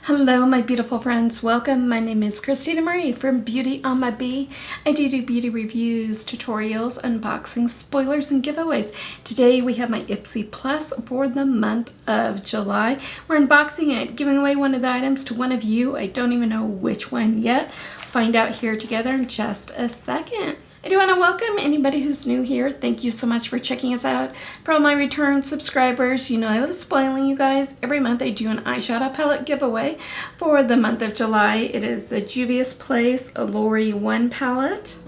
Hello my beautiful friends, welcome. My name is Christina Marie from BeautyAmaB. I do beauty reviews, tutorials, unboxings, spoilers, and giveaways. Today we have my Ipsy Plus for the month of July. We're unboxing it, giving away one of the items to one of you. I don't even know which one yet. Find out here together in just a second. I do want to welcome anybody who's new here. Thank you so much for checking us out. For all my return subscribers, you know I love spoiling you guys. Every month I do an eyeshadow palette giveaway. For the month of July, it is the Juvia's Place Allure 1 palette.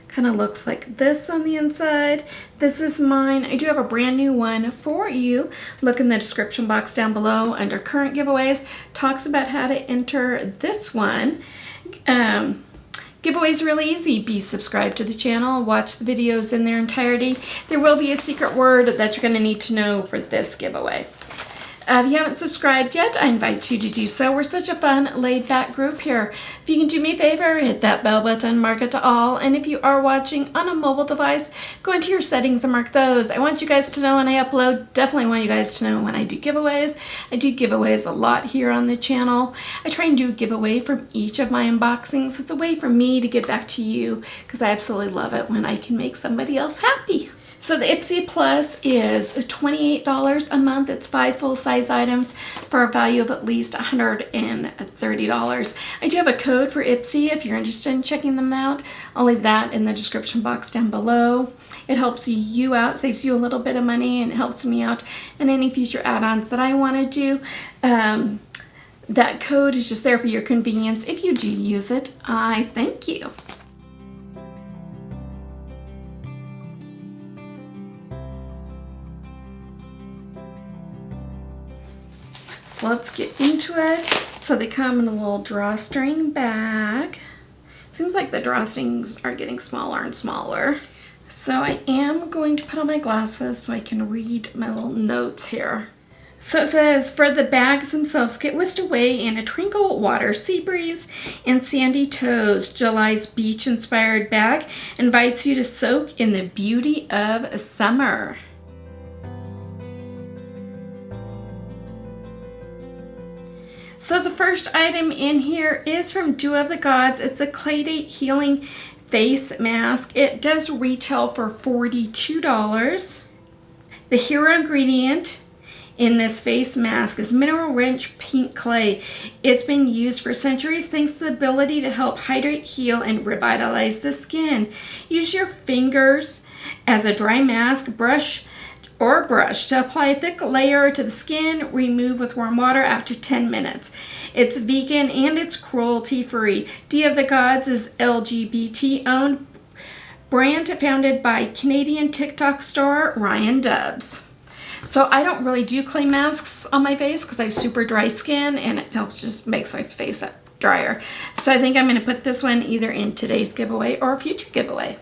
Kind of looks like this on the inside. This is mine. I do have a brand new one for you. Look in the description box down below under current giveaways. Talks about how to enter this one. Giveaway is really easy. Be subscribed to the channel. Watch the videos in their entirety. There will be a secret word that you're going to need to know for this giveaway. If you haven't subscribed yet, I invite you to do so. We're such a fun, laid-back group here. If you can do me a favor, hit that bell button, mark it to all, and if you are watching on a mobile device, go into your settings and mark those. I want you guys to know when I upload. Definitely want you guys to know when I do giveaways. I do giveaways a lot here on the channel. I try and do a giveaway from each of my unboxings. It's a way for me to give back to you because I absolutely love it when I can make somebody else happy. So the Ipsy Plus is $28 a month. It's 5 full-size items for a value of at least $130. I do have a code for Ipsy if you're interested in checking them out. I'll leave that in the description box down below. It helps you out, saves you a little bit of money, and it helps me out in any future add-ons that I want to do. That code is just there for your convenience. If you do use it, I thank you. So let's get into it. So they come in a little drawstring bag. Seems like the drawstrings are getting smaller and smaller. So I am going to put on my glasses so I can read my little notes here. So it says, for the bags themselves, get whisked away in a tranquil water, sea breeze, and sandy toes. July's beach-inspired bag invites you to soak in the beauty of summer. So the first item in here is from Dew of the Gods. It's the Claydate Healing Face Mask. It does retail for $42. The hero ingredient in this face mask is mineral-rich pink clay. It's been used for centuries thanks to the ability to help hydrate, heal, and revitalize the skin. Use your fingers as a dry mask, brush to apply a thick layer to the skin. Remove with warm water after 10 minutes. It's vegan and it's cruelty-free. Dew of the Gods is LGBT-owned. Brandt, founded by Canadian TikTok star Ryan Dubs. So I don't really do clay masks on my face because I have super dry skin and it helps, just makes my face drier. So I think I'm going to put this one either in today's giveaway or a future giveaway.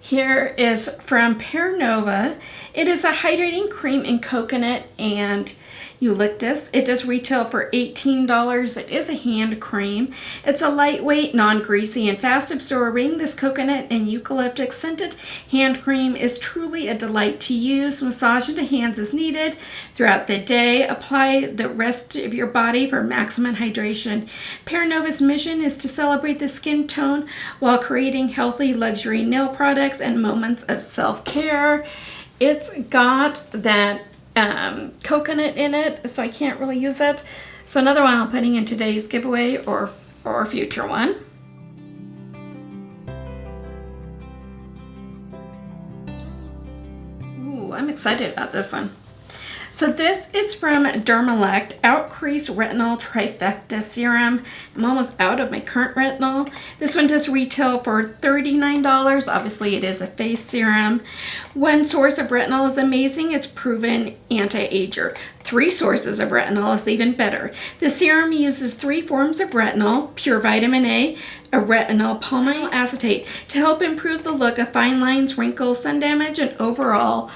Here is from Pear Nova. It is a hydrating cream in coconut and eucalyptus. It does retail for $18. It is a hand cream. It's a lightweight, non-greasy, and fast absorbing. This coconut and eucalyptus scented hand cream is truly a delight to use. Massage into hands as needed throughout the day. Apply the rest of your body for maximum hydration. Pear Nova's mission is to celebrate the skin tone while creating healthy luxury nail products and moments of self-care. It's got that coconut in it, so I can't really use it. So another one I'm putting in today's giveaway or a future one. Ooh, I'm excited about this one. So this is from Dermalect Outcrease Retinol Trifecta Serum. I'm almost out of my current retinol. This one does retail for $39. Obviously it is a face serum. One source of retinol is amazing. It's proven anti-ager. 3 sources of retinol is even better. The serum uses 3 forms of retinol, pure vitamin A, a retinol palmyl acetate to help improve the look of fine lines, wrinkles, sun damage, and overall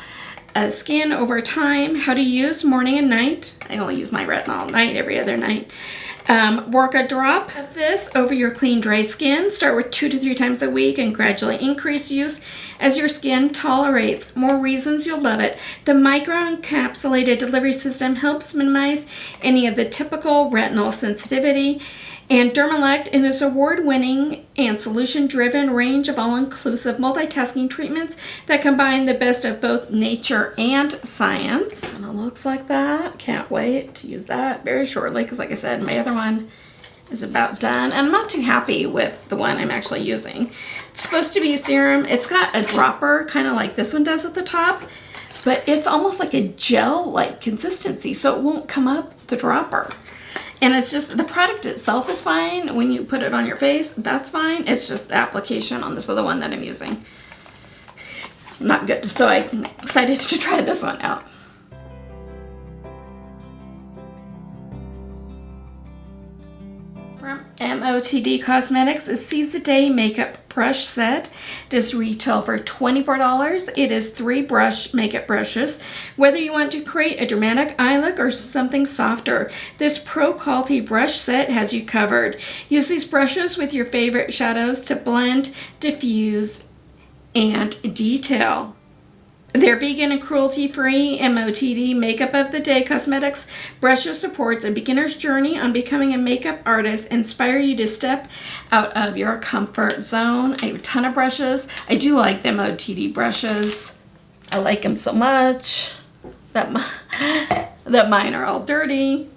skin over time. How to use morning and night. I only use my retinol at night, every other night. Work a drop of this over your clean, dry skin. Start with 2 to 3 times a week and gradually increase use as your skin tolerates. More reasons you'll love it. The microencapsulated delivery system helps minimize any of the typical retinal sensitivity. And Dermalect, in its award-winning and solution-driven range of all-inclusive multitasking treatments that combine the best of both nature and science. And it looks like that. Can't wait to use that very shortly because, like I said, my other one is about done. And I'm not too happy with the one I'm actually using. It's supposed to be a serum. It's got a dropper, kind of like this one does at the top, but it's almost like a gel-like consistency, so it won't come up the dropper. And it's just, the product itself is fine. When you put it on your face, that's fine. It's just the application on this other one that I'm using. Not good. So I'm excited to try this one out. From MOTD Cosmetics is Seize the Day Makeup Brush Set. Does retail for $24. It is 3 makeup brushes. Whether you want to create a dramatic eye look or something softer, this pro quality brush set has you covered. Use these brushes with your favorite shadows to blend, diffuse, and detail. They're vegan and cruelty-free. MOTD Makeup of the Day Cosmetics brushes supports a beginner's journey on becoming a makeup artist, inspire you to step out of your comfort zone. I have a ton of brushes. I do like the MOTD brushes. I like them so much that mine are all dirty.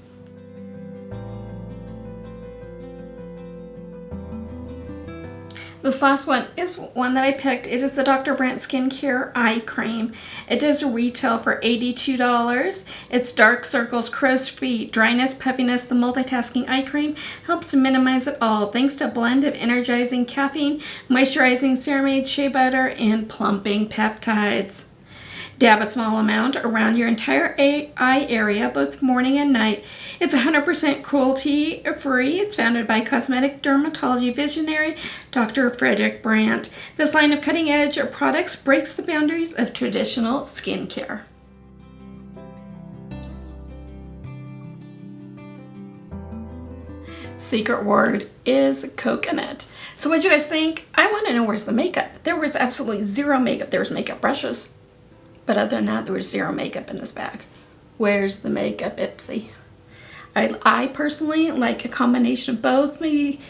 This last one is one that I picked. It is the Dr. Brandt Skincare Eye Cream. It does retail for $82. It's dark circles, crow's feet, dryness, puffiness. The multitasking eye cream helps to minimize it all thanks to a blend of energizing caffeine, moisturizing ceramide, shea butter, and plumping peptides. Dab a small amount around your entire eye area, both morning and night. It's 100% cruelty-free. It's founded by cosmetic dermatology visionary Dr. Frederick Brandt. This line of cutting-edge products breaks the boundaries of traditional skincare. Secret word is coconut. So what do you guys think? I want to know, where's the makeup? There was absolutely zero makeup. There was makeup brushes. But other than that, there was zero makeup in this bag. Where's the makeup, Ipsy? I personally like a combination of both, maybe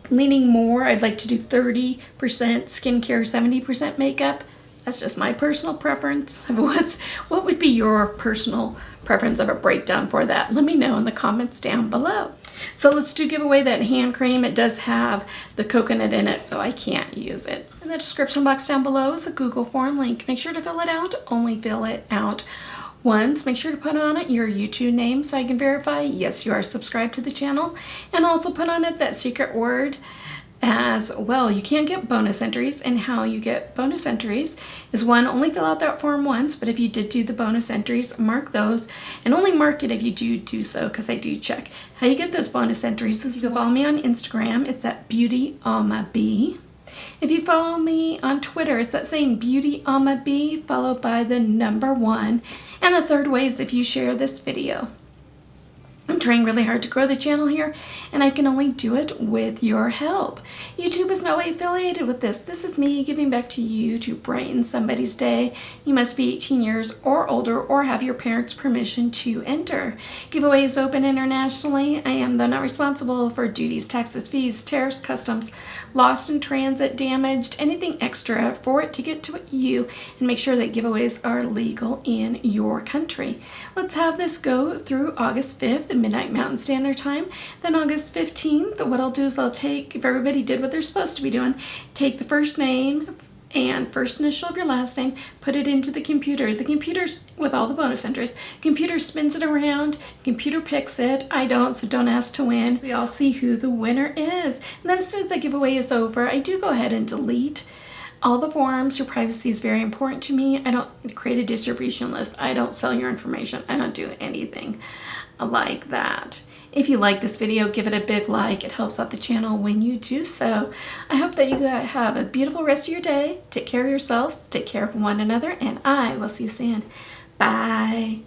leaning more. I'd like to do 30% skincare, 70% makeup. That's just my personal preference. What would be your personal preference of a breakdown for that? Let me know in the comments down below. So let's do give away that hand cream. It does have the coconut in it, so I can't use it. In the description box down below is a Google form link. Make sure to fill it out. Only fill it out once. Make sure to put on it your YouTube name so I can verify yes, you are subscribed to the channel, and also put on it that secret word as well. You can get bonus entries, and how you get bonus entries is one, only fill out that form once, but if you did do the bonus entries, mark those, and only mark it if you do so, because I do check. How you get those bonus entries is you follow me on Instagram. It's at BeautyAmaB. If you follow me on Twitter, it's that same BeautyAmaB followed by the number 1. And the third way is if you share this video. I'm trying really hard to grow the channel here, and I can only do it with your help. YouTube is no way affiliated with this. This is me giving back to you to brighten somebody's day. You must be 18 years or older or have your parents' permission to enter. Giveaways open internationally. I am though not responsible for duties, taxes, fees, tariffs, customs, lost in transit, damaged, anything extra for it to get to you, and make sure that giveaways are legal in your country. Let's have this go through August 5th. Midnight Mountain Standard Time. Then August 15th, what I'll do is I'll take, if everybody did what they're supposed to be doing, take the first name and first initial of your last name, put it into the computer. The computer's, with all the bonus entries, computer spins it around, computer picks it. I don't, so don't ask to win. We all see who the winner is. And then as soon as the giveaway is over, I do go ahead and delete all the forms. Your privacy is very important to me. I don't create a distribution list. I don't sell your information. I don't do anything like that. If you like this video, give it a big like. It helps out the channel when you do so. I hope that you have a beautiful rest of your day. Take care of yourselves, take care of one another, and I will see you soon. Bye.